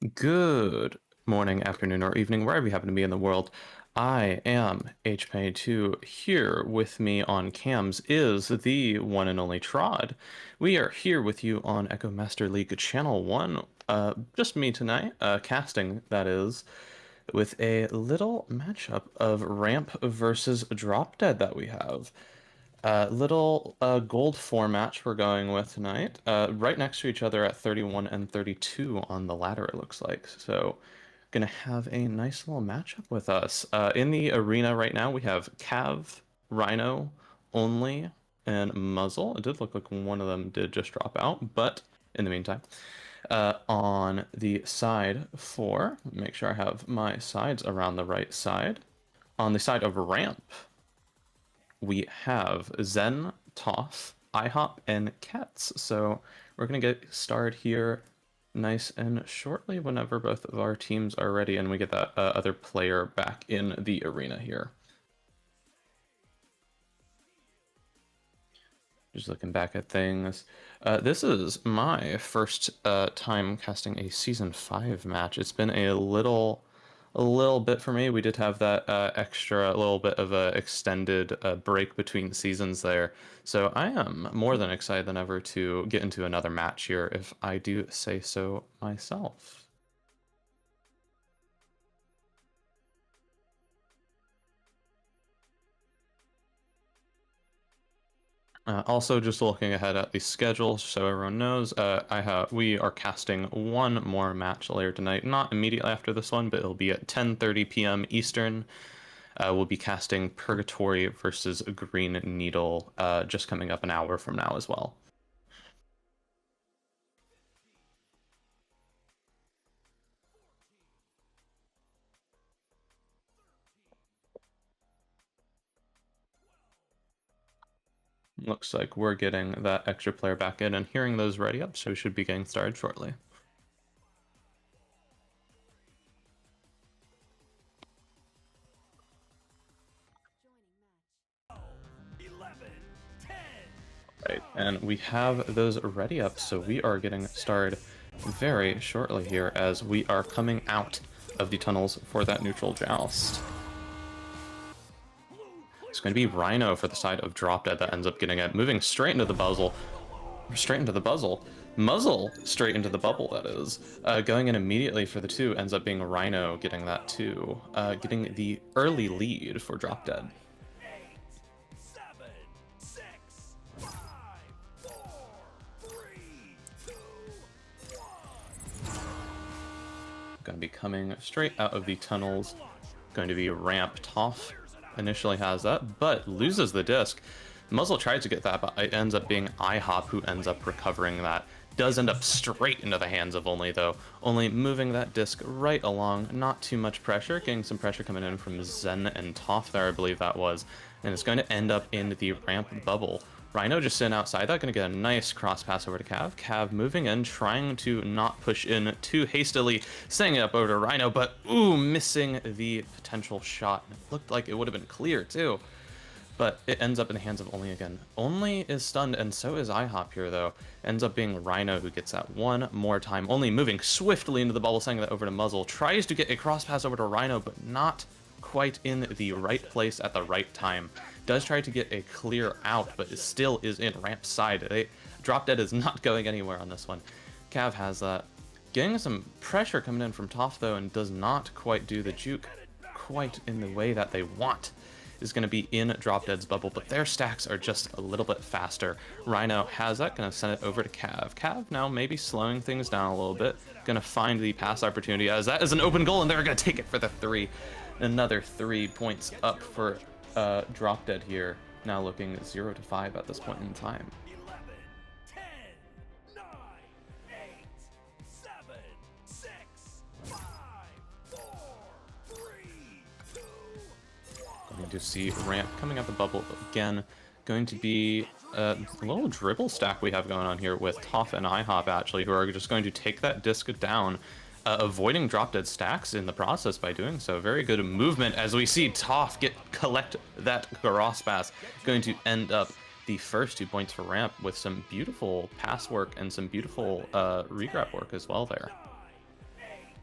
Good morning, afternoon, or evening, wherever you happen to be in the world. I am HPay2. Here with me on cams is the one and only Trod. We are here with you on Echo Master League Channel 1. Just me tonight, casting, that is, with a little matchup of Ramp versus Drop Dead that we have. Little gold 4 match we're going with tonight. Right next to each other at 31 and 32 on the ladder, it looks like. So, gonna have a nice little matchup with us. In the arena right now, we have Cav, Rhino, Only, and Muzzle. It did look like one of them did just drop out, but in the meantime. On the side for, make sure I have my sides around the right side. On the side of Ramp, we have Zen, Toph, IHOP, and Cats. So we're going to get started here nice and shortly whenever both of our teams are ready and we get that other player back in the arena here. Just looking back at things. This is my first time casting a Season 5 match. It's been a little bit for me. We did have that extra little bit of a extended break between seasons there. So I am more than excited than ever to get into another match here, if I do say so myself. Also, just looking ahead at the schedule, so everyone knows, we are casting one more match later tonight. Not immediately after this one, but it'll be at 10:30 p.m. Eastern. We'll be casting Purgatory versus Green Needle, just coming up an hour from now as well. Looks like we're getting that extra player back in and hearing those ready up, so we should be getting started shortly. Right, and we have those ready up, so we are getting started very shortly here as we are coming out of the tunnels for that neutral joust. It's going to be Rhino for the side of Drop Dead that ends up getting it, moving straight into the muzzle. Muzzle straight into the bubble, that is. Going in immediately for the 2 ends up being Rhino getting that too, getting the early lead for Drop Dead. Going to be coming straight out of the tunnels. Going to be Ramp. Toph initially has that, but loses the disc. Muzzle tries to get that, but it ends up being IHOP who ends up recovering that. Does end up straight into the hands of Only, though. Only moving that disc right along. Not too much pressure. Getting some pressure coming in from Zen and Toph there, I believe that was. And it's going to end up in the Ramp bubble. Rhino just sitting outside that, going to get a nice cross pass over to Cav. Cav moving in, trying to not push in too hastily, sending it up over to Rhino, but ooh, missing the potential shot. It looked like it would have been clear too, but it ends up in the hands of Only again. Only is stunned, and so is IHOP here though. Ends up being Rhino who gets that one more time. Only moving swiftly into the bubble, sending that over to Muzzle. Tries to get a cross pass over to Rhino, but not quite in the right place at the right time. Does try to get a clear out, but it still is in Ramp's side. Drop Dead is not going anywhere on this one. Cav has that. Getting some pressure coming in from Toph though, and does not quite do the juke quite in the way that they want. Is going to be in Drop Dead's bubble, but their stacks are just a little bit faster. Rhino has that, going to send it over to Cav. Cav now maybe slowing things down a little bit. Going to find the pass opportunity as that is an open goal, and they're going to take it for the 3. Another 3 points up for Drop Dead here, now looking 0-5 at this point in time. 11, 10, 9, 8, 7, 6, 5, 4, 3, 2, 1. Going to see Ramp coming out the bubble again. Going to be a little dribble stack we have going on here with Toph and IHOP actually, who are just going to take that disc down. Avoiding Drop Dead stacks in the process by doing so. Very good movement as we see Toph collect that cross pass. Going to end up the first 2 points for Ramp with some beautiful pass work and some beautiful regrab work as well there. 9, 8,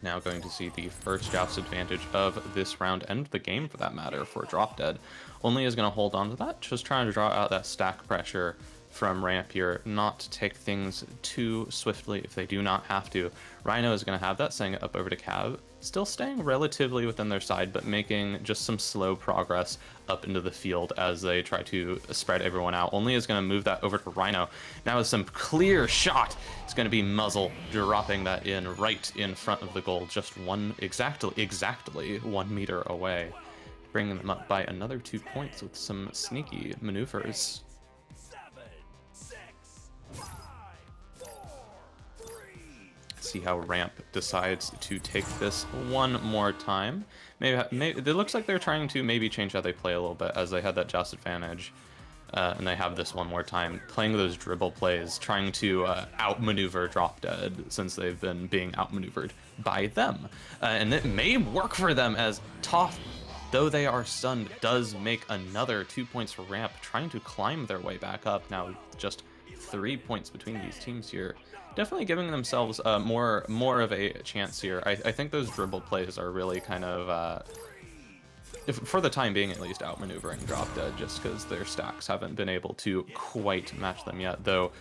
Now going to see the first joust advantage of this round, and the game for that matter, for Drop Dead. Only is going to hold on to that, just trying to draw out that stack pressure from ramp here, not take things too swiftly if they do not have to. Rhino is going to have that, sending it up over to Cav, still staying relatively within their side, but making just some slow progress up into the field as they try to spread everyone out. Only is going to move that over to Rhino. Now with some clear shot, it's going to be Muzzle dropping that in right in front of the goal, just exactly 1 meter away, bringing them up by another 2 points with some sneaky maneuvers. 7, 6, 5, 4, 3. See how Ramp decides to take this one more time. Maybe it looks like they're trying to maybe change how they play a little bit, as they had that joust advantage, and they have this one more time, playing those dribble plays, trying to outmaneuver Drop Dead since they've been being outmaneuvered by them, and it may work for them, as Toph, though they are stunned, does make another 2 points for Ramp, trying to climb their way back up. Now just 3 points between these teams here. Definitely giving themselves more of a chance here. I think those dribble plays are really kind of, for the time being at least, outmaneuvering Drop Dead, just because their stacks haven't been able to quite match them yet, though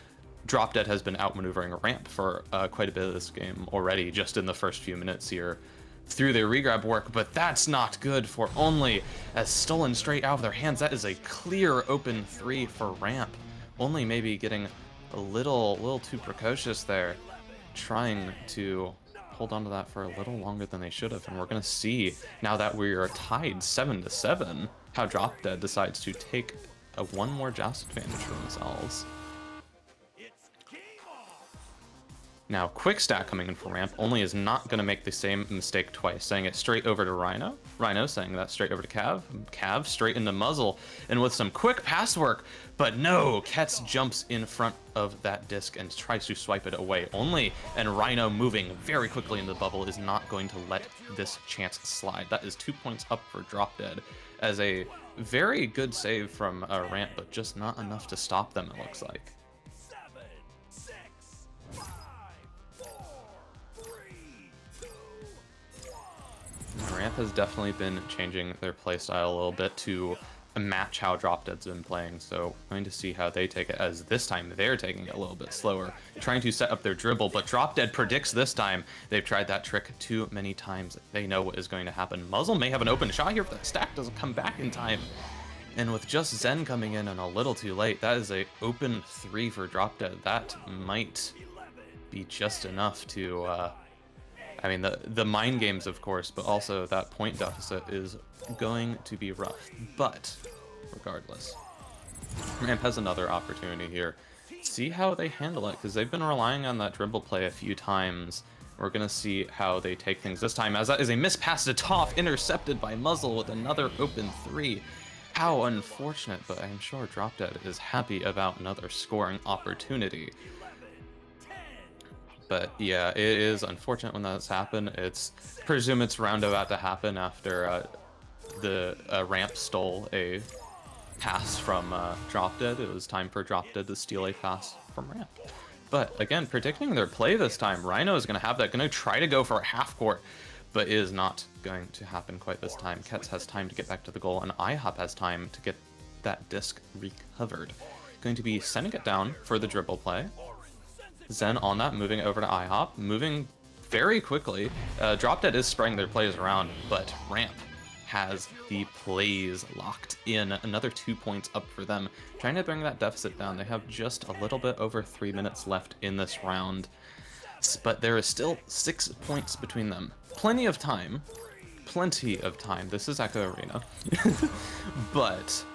Drop Dead has been outmaneuvering Ramp for quite a bit of this game already, just in the first few minutes here through their regrab work, but that's not good for Only, as stolen straight out of their hands. That is a clear open 3 for Ramp. Only maybe getting a little too precocious there, trying to hold on to that for a little longer than they should have, and we're going to see, now that we are tied 7-7, how Drop Dead decides to take one more joust advantage for themselves. Now, Quick Stack coming in for Ramp. Only is not going to make the same mistake twice, saying it straight over to Rhino. Rhino saying that straight over to Cav. Cav straight into Muzzle, and with some quick pass work, but no, Ketz jumps in front of that disc and tries to swipe it away. Only, and Rhino moving very quickly in the bubble is not going to let this chance slide. That is 2 points up for Drop Dead, as a very good save from Ramp, but just not enough to stop them, it looks like. 7, 6, 5, 4, 3, 2, 1. Ramp has definitely been changing their playstyle a little bit to match how Drop Dead's been playing, so going to see how they take it, as this time they're taking it a little bit slower, trying to set up their dribble, but Drop Dead predicts this time. They've tried that trick too many times. They know what is going to happen. Muzzle may have an open shot here if that stack doesn't come back in time. And with just Zen coming in and a little too late, that is a open 3 for Drop Dead. That might be just enough to, I mean, the mind games, of course, but also that point deficit is going to be rough. But regardless, Ramp has another opportunity here. See how they handle it, because they've been relying on that dribble play a few times. We're going to see how they take things this time, as that is a missed pass to Toph, intercepted by Muzzle with another open 3. How unfortunate, but I'm sure Drop Dead is happy about another scoring opportunity. But yeah, it is unfortunate when that's happened. Presume it's roundabout to happen after the Ramp stole a pass from Drop Dead. It was time for Drop Dead to steal a pass from Ramp. But again, predicting their play this time, Rhino is going to have that, going to try to go for a half court, but it is not going to happen quite this time. Ketz has time to get back to the goal, and IHOP has time to get that disc recovered. Going to be sending it down for the dribble play. Zen on that, moving over to IHOP, moving very quickly. Drop Dead is spreading their plays around, but Ramp has the plays locked in. Another 2 points up for them, trying to bring that deficit down. They have just a little bit over 3 minutes left in this round, but there is still 6 points between them. Plenty of time. Plenty of time. This is Echo Arena. But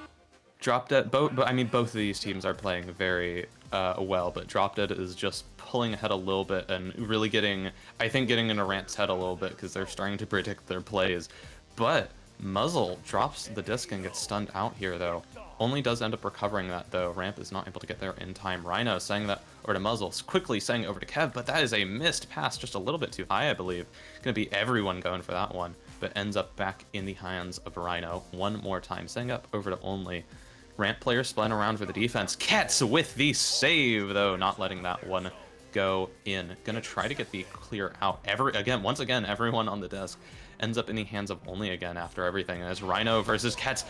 Drop Dead, both of these teams are playing very well, but Drop Dead is just pulling ahead a little bit and really getting into Ramp's head a little bit, because they're starting to predict their plays. But Muzzle drops the disc and gets stunned out here, though. Only does end up recovering that, though. Ramp is not able to get there in time. Rhino saying that over to Muzzle, quickly saying over to Kev, but that is a missed pass, just a little bit too high, I believe. Gonna be everyone going for that one, but ends up back in the hands of Rhino one more time, setting up over to Only. Ramp players spun around for the defense. Ketz with the save, though, not letting that one go in. Gonna try to get the clear out. Once again, everyone on the disc ends up in the hands of only again after everything. As Rhino versus Kets.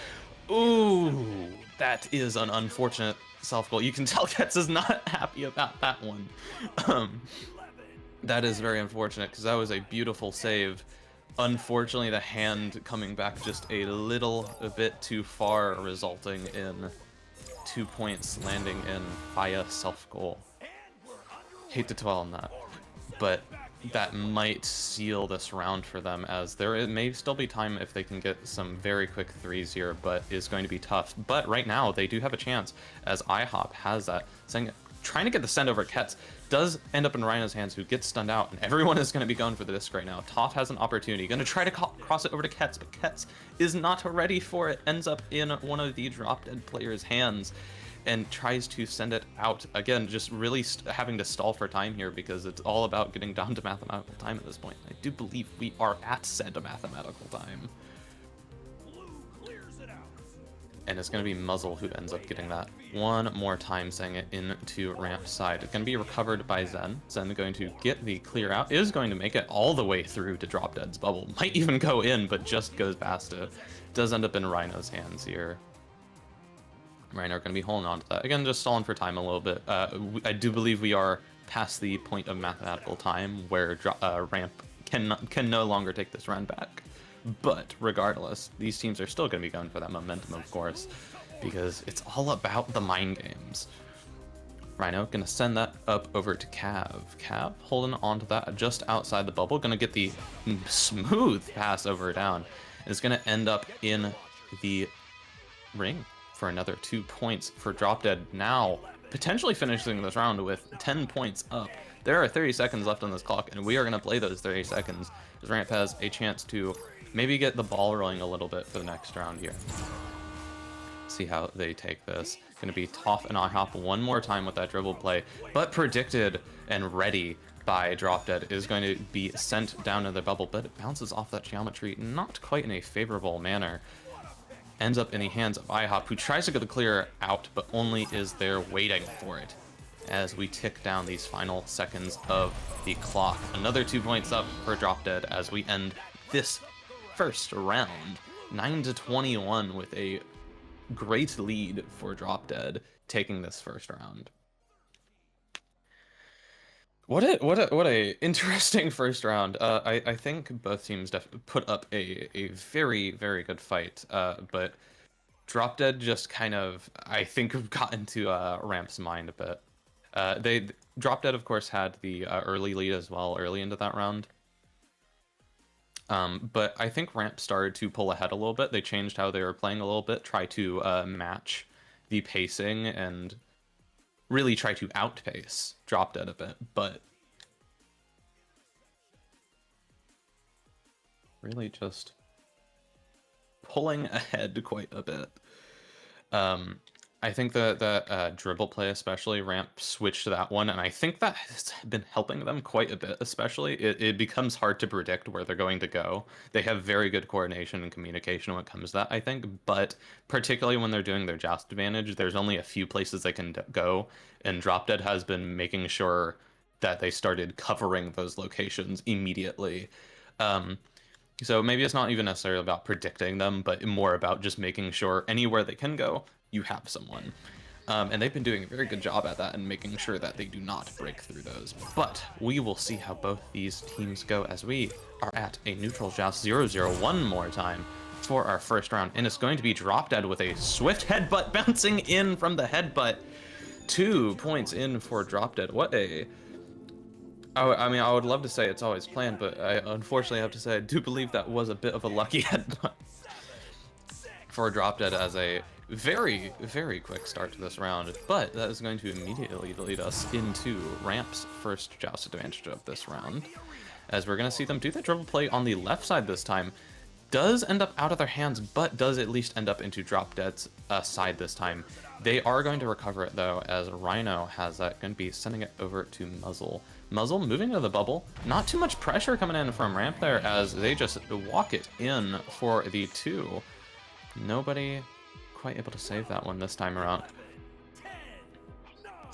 Ooh, that is an unfortunate self-goal. You can tell Kets is not happy about that one. That is very unfortunate because that was a beautiful save. Unfortunately, the hand coming back just a bit too far, resulting in 2 points landing in via self-goal. Hate to dwell on that, but that might seal this round for them, as there may still be time if they can get some very quick threes here, but is going to be tough. But right now, they do have a chance, as IHOP has that. Trying to get the send over Kets does end up in Rhino's hands, who gets stunned out, and everyone is going to be going for the disc right now. Toph has an opportunity, going to try to cross it over to Kets, but Kets is not ready for it, ends up in one of the drop dead players' hands, and tries to send it out. Again, just really having to stall for time here, because it's all about getting down to mathematical time at this point. I do believe we are at said mathematical time. And it's going to be Muzzle who ends up getting that one more time, sending it into ramp side. It's going to be recovered by Zen. Zen going to get the clear out, is going to make it all the way through to Drop Dead's bubble. Might even go in, but just goes past it. Does end up in Rhino's hands here. Rhino going to be holding on to that. Again, just stalling for time a little bit. I do believe we are past the point of mathematical time where ramp can no longer take this run back. But regardless, these teams are still going to be going for that momentum, of course, because it's all about the mind games. Rhino going to send that up over to Cav. Cav holding on to that just outside the bubble, going to get the smooth pass over down. It's going to end up in the ring for another 2 points for Drop Dead. Now, potentially finishing this round with 10 points up. There are 30 seconds left on this clock, and we are going to play those 30 seconds, as Ramp has a chance to maybe get the ball rolling a little bit for the next round here. See how they take this. Going to be Toph and IHOP one more time with that dribble play, but predicted and ready by Drop Dead, is going to be sent down to the bubble, but it bounces off that geometry not quite in a favorable manner. Ends up in the hands of IHOP, who tries to get the clear out, but only is there waiting for it. As we tick down these final seconds of the clock. Another 2 points up for Drop Dead as we end this first round. 9-21 with a great lead for Drop Dead taking this first round. What a interesting first round. I think both teams put up a very, very good fight, but Drop Dead just kind of, I think, got into Ramp's mind a bit. Drop Dead, of course, had the early lead as well, early into that round. But I think Ramp started to pull ahead a little bit. They changed how they were playing a little bit, try to match the pacing and really try to outpace Drop Dead a bit, but really just pulling ahead quite a bit. I think the dribble play, especially, Ramp switched to that one, and I think that has been helping them quite a bit, especially. It becomes hard to predict where they're going to go. They have very good coordination and communication when it comes to that, I think, but particularly when they're doing their joust advantage, there's only a few places they can go, and Drop Dead has been making sure that they started covering those locations immediately. So maybe it's not even necessarily about predicting them, but more about just making sure anywhere they can go, you have someone. And they've been doing a very good job at that and making sure that they do not break through those. But we will see how both these teams go as we are at a neutral joust 0-0 one more time for our first round. And it's going to be Drop Dead with a swift headbutt bouncing in from the headbutt. 2 points in for Drop Dead. What a... I mean, I would love to say it's always planned, but I unfortunately have to say I do believe that was a bit of a lucky headbutt for Drop Dead, as a very, very quick start to this round. But that is going to immediately lead us into Ramp's first joust advantage of this round, as we're going to see them do the dribble play on the left side this time. Does end up out of their hands, but does at least end up into Drop Dead's side this time. They are going to recover it, though, as Rhino has that, going to be sending it over to Muzzle. Muzzle moving to the bubble. Not too much pressure coming in from Ramp there, as they just walk it in for the 2. Nobody quite able to save that one this time around.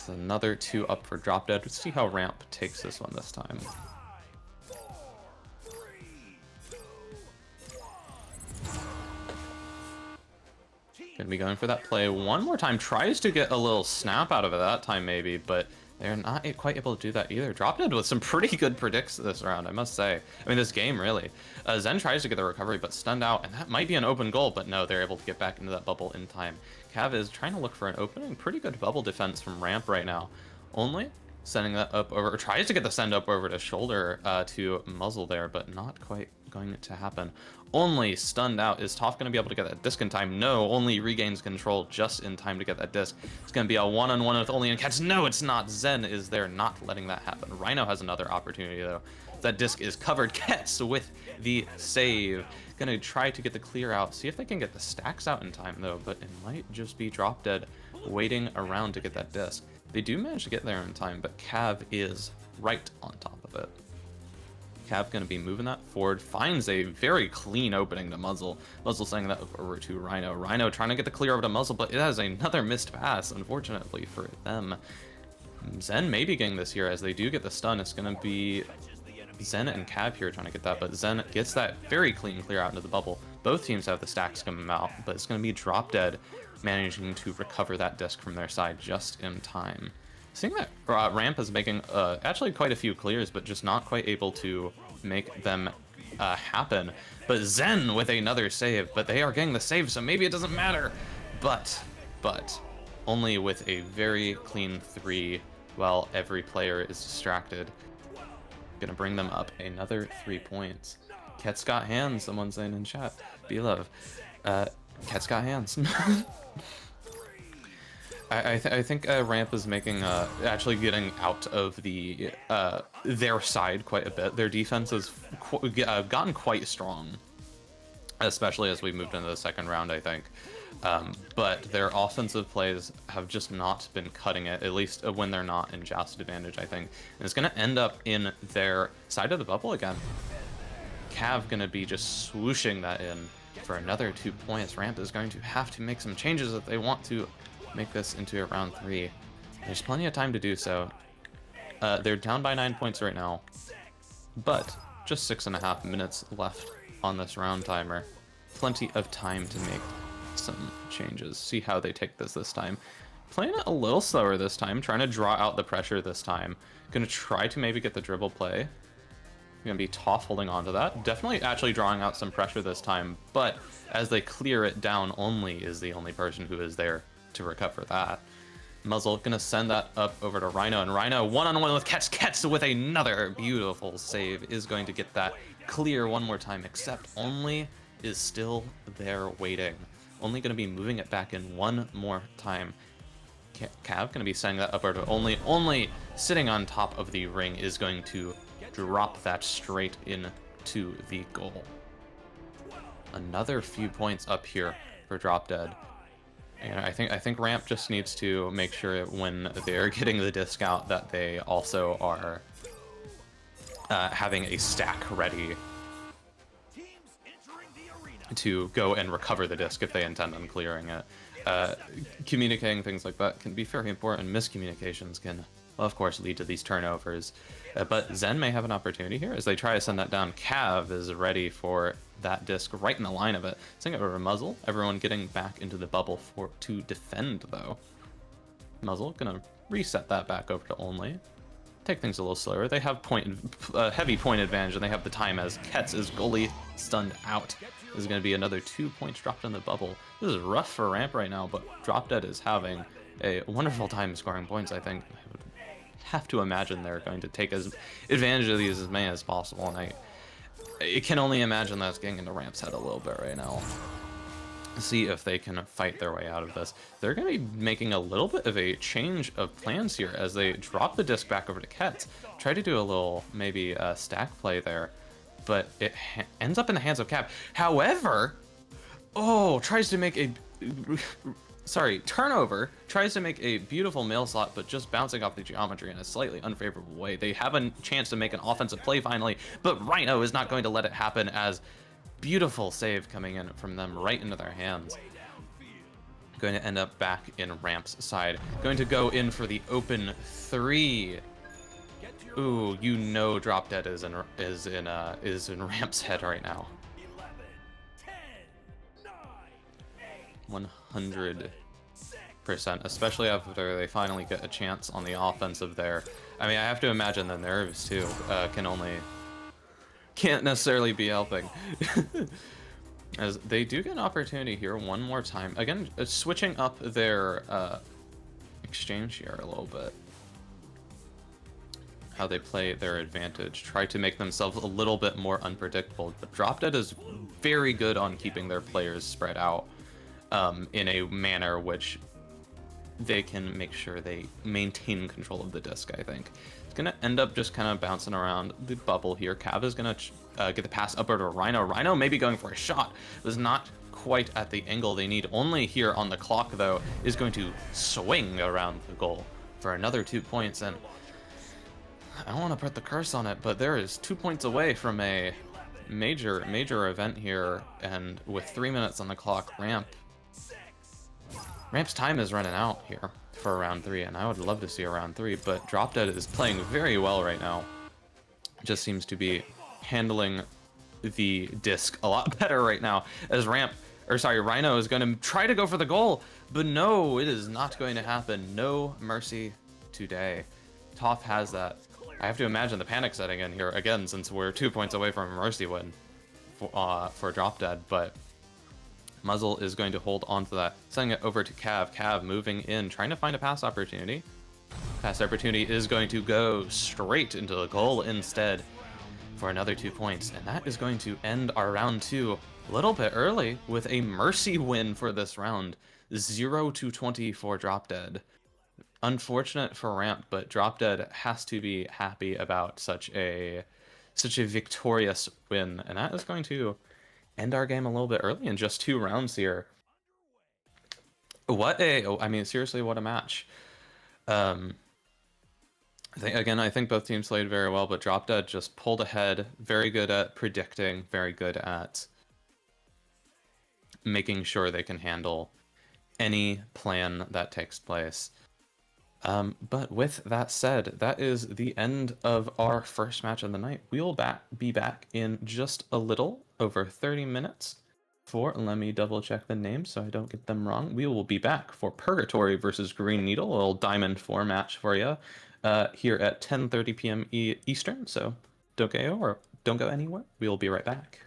It's another 2 up for drop dead. Let's see how Ramp takes this one this time. 5, 4, 3, 2, 1. Gonna be going for that play one more time. Tries to get a little snap out of it that time maybe, but they're not quite able to do that either. Drop dead with some pretty good predicts this round, I must say. I mean, this game, really. Zen tries to get the recovery, but stunned out, and that might be an open goal, but no, they're able to get back into that bubble in time. Cav is trying to look for an opening. Pretty good bubble defense from Ramp right now. Only sending that up over, or tries to get the send up over to shoulder to muzzle there, but not quite going to happen. Only stunned out. Is Toph going to be able to get that disc in time? No, only regains control just in time to get that disc. It's going to be a one-on-one with only and catch. No, it's not. Zen is there, not letting that happen. Rhino has another opportunity though. That disc is covered. Kets with the save. Gonna try to get the clear out. See if they can get the stacks out in time though, but it might just be drop dead waiting around to get that disc. They do manage to get there in time, but Cav is right on top of it. Cav gonna be moving that forward, finds a very clean opening to Muzzle. Muzzle sending that over to Rhino. Rhino trying to get the clear over to Muzzle, but it has another missed pass, unfortunately for them. Zen may be getting this here as they do get the stun. It's gonna be Zen and Cav here trying to get that, but Zen gets that very clean clear out into the bubble. Both teams have the stacks coming out, but it's gonna be drop dead managing to recover that disc from their side just in time. Seeing that Ramp is making actually quite a few clears, but just not quite able to make them happen. But Zen with another save, but they are getting the save, so maybe it doesn't matter. But only with a very clean 3 while every player is distracted. Gonna bring them up another 3 points. Ket's got hands, someone's saying in chat. Be-love. Ket's got hands. I think Ramp is making actually getting out of the their side quite a bit. Their defense has gotten quite strong, especially as we moved into the second round, I think. But their offensive plays have just not been cutting it, at least when they're not in joust advantage, I think. And it's going to end up in their side of the bubble again. Cav going to be just swooshing that in for another 2 points. Ramp is going to have to make some changes if they want to make this into a round 3. There's plenty of time to do so. They're down by 9 points right now, but just 6.5 minutes left on this round timer. Plenty of time to make some changes. See how they take this time. Playing it a little slower this time, trying to draw out the pressure this time. Gonna try to maybe get the dribble play. Gonna be Toph holding on to that. Definitely actually drawing out some pressure this time, but as they clear it down, only is the only person who is there to recover that. Muzzle gonna send that up over to Rhino, and Rhino one-on-one with Kets. Kets with another beautiful save is going to get that clear one more time, except only is still there waiting. Only gonna be moving it back in one more time. Cav gonna be sending that up over to only sitting on top of the ring is going to drop that straight into the goal. Another few points up here for drop dead. And I think Ramp just needs to make sure when they're getting the disc out that they also are having a stack ready to go and recover the disc if they intend on clearing it. Communicating things like that can be very important. Miscommunications can, well, of course, lead to these turnovers. But Zen may have an opportunity here as they try to send that down. Cav is ready for that disc right in the line of it. Sending it over to Muzzle. Everyone getting back into the bubble to defend, though. Muzzle gonna reset that back over to only. Take things a little slower. They have heavy point advantage, and they have the time as Kets is goalie stunned out. This is going to be another 2 points dropped in the bubble. This is rough for Ramp right now, but Drop Dead is having a wonderful time scoring points, I think. I would have to imagine they're going to take as advantage of these as many as possible, and I can only imagine that's getting into Ramp's head a little bit right now. See if they can fight their way out of this. They're going to be making a little bit of a change of plans here as they drop the disc back over to Kets. Try to do a little, maybe, stack play there, but it ends up in the hands of Cav. However, tries to make a... turnover. Tries to make a beautiful mail slot, but just bouncing off the geometry in a slightly unfavorable way. They have a chance to make an offensive play finally, but Rhino is not going to let it happen as... Beautiful save coming in from them right into their hands. Going to end up back in Ramp's side. Going to go in for the open 3. Ooh, you know Drop Dead is in Ramp's head right now. 11, 10, 9, 8, 100%, especially after they finally get a chance on the offensive there. I mean, I have to imagine the nerves too can't necessarily be helping. As they do get an opportunity here one more time. Again, switching up their exchange here a little bit. How they play their advantage. Try to make themselves a little bit more unpredictable. But Drop Dead is very good on keeping their players spread out in a manner which they can make sure they maintain control of the disc, I think. It's going to end up just kind of bouncing around the bubble here. Cav is going to get the pass up over to Rhino. Rhino maybe going for a shot. Was not quite at the angle they need. Only here on the clock, though, is going to swing around the goal for another 2 points. And I don't want to put the curse on it, but there is 2 points away from a major event here. And with 3 minutes on the clock, Ramp's time is running out here for round 3, and I would love to see a round 3, but Drop Dead is playing very well right now. Just seems to be handling the disc a lot better right now, as Rhino is going to try to go for the goal, but no, it is not going to happen. No mercy today. Toph has that. I have to imagine the panic setting in here again, since we're 2 points away from a mercy win for Drop Dead, but Muzzle is going to hold on to that, sending it over to Cav. Cav moving in, trying to find a pass opportunity. Pass opportunity is going to go straight into the goal instead for another 2 points. And that is going to end our round 2 a little bit early with a mercy win for this round. 0-20 for Drop Dead. Unfortunate for Ramp, but Drop Dead has to be happy about such a victorious win. And that is going to end our game a little bit early in just 2 rounds here. I mean, seriously, what a match. I think both teams played very well, but Drop Dead just pulled ahead. Very good at predicting, very good at making sure they can handle any plan that takes place. But with that said, that is the end of our first match of the night. We'll be back in just a little over 30 minutes let me double check the names so I don't get them wrong. We will be back for Purgatory versus Green Needle, a little Diamond 4 match for you here at 10:30 p.m. Eastern. So don't go anywhere. We'll be right back.